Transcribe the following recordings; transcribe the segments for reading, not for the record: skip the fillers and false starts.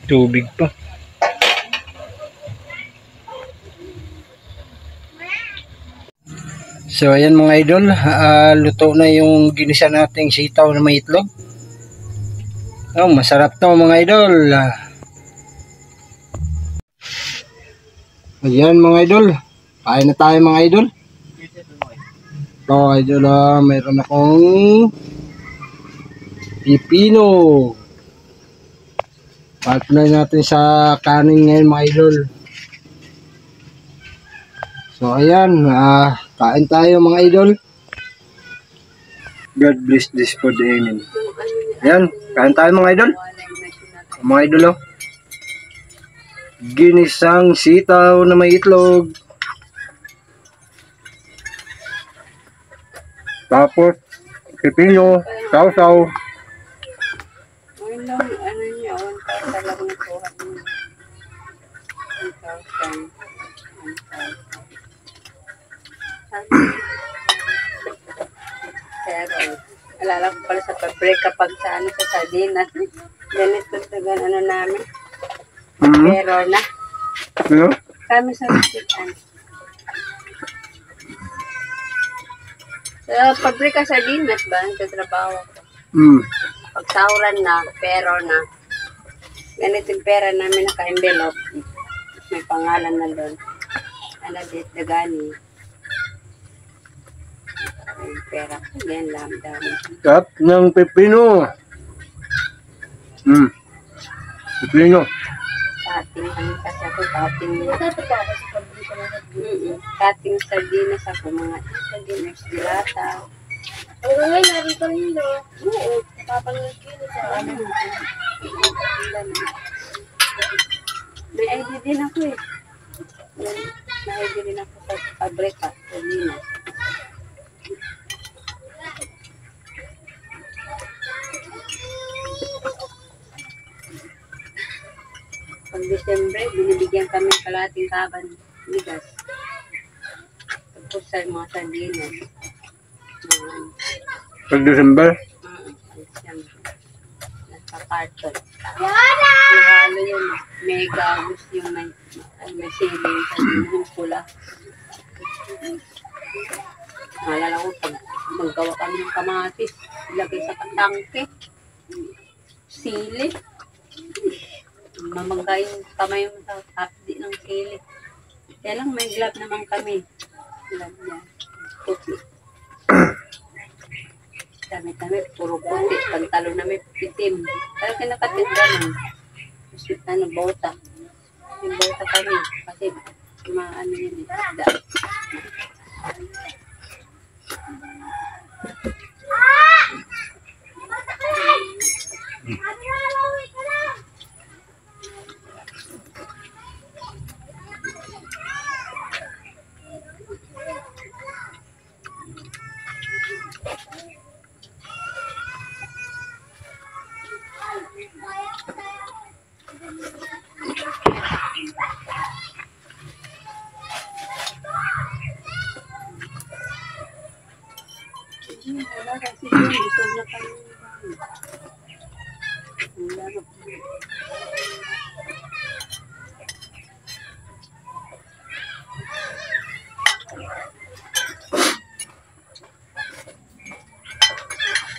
Tubig pa. So ayan mga idol, luto na yung ginisa nating sitaw na may itlog. Oh, masarap to mga idol. Ayan mga idol, kain na tayo mga idol. So idol, mayroon akong pipino. Partner natin sa kanin ngayon mga idol. So ayan, kain tayo mga idol. God bless this food, amen. Ayan, kain tayo mga idol. Mga idol, oh. Ginisang sitaw na may itlog. Tapos pipino, sausaw. Ano niya, 1,000 lang nakuha niya. 1,000. Pero, alala ko pala sa pag-break kapag sa ano sa sardinas. Ganito tagan ano namin. Pero na. Ano? Kami sa hospital. Sa pag-break ka sardinas ba? Nagtatrabaho ko. Pagsahuran na, pero na. Ganito yung pera namin naka-envelope. May pangalan na doon. Ano dit, dagani. Yung pera ko, yan lang dami. Tap ng pipino. Pipino. Kating ano kasi ako, kating. Kating sardinas ako, mga sardinas dilata. Ay, ngayon, narito rin do. Oo, napapanood ko yun sa ano. May ID din ako eh. May ID din ako sa pabrika, sardinas. Pag Desembre, binibigyan kami kalating kaban bigas. Tapos sa mga sardinas. Pag December. Nasa carton. Ihalo yun. May gawos yung may siling sardinas yung pula. Naalala ko, pag maggawa kami ng kamatis, ilagay sa tangke. Sili. Mamangga yung kamay mo sa hapdi ng sili. Kaya lang may glove naman kami. Glove niya. Puti. Dami-dami, puro puti. Pantalo namin itim. Pero kinakatinda nun. Ano, bota. Yung bota kami. Kasi, maano yun eh. Isda. Wala kasi yun. Gusto na kami. Wala na.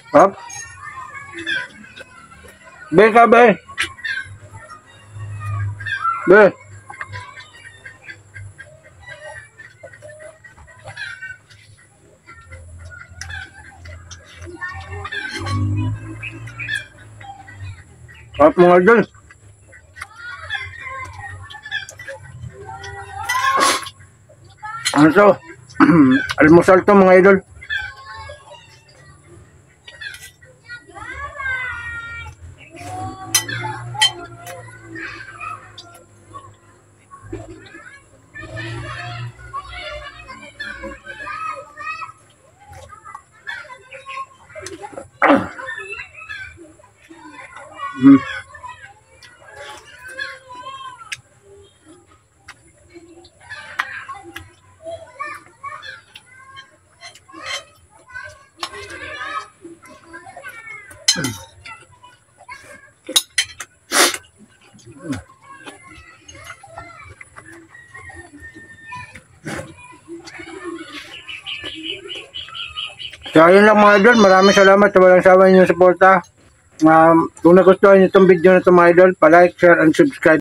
Hop. Be ka be. Be. Hop mga idol. Ano to? Almusal to mga idol. So, ayun lang mga idol. Maraming salamat sa walang sawa ninyong suporta. Kung nagustuhan niyo itong video na ito mga idol, pa-like, share, and subscribe.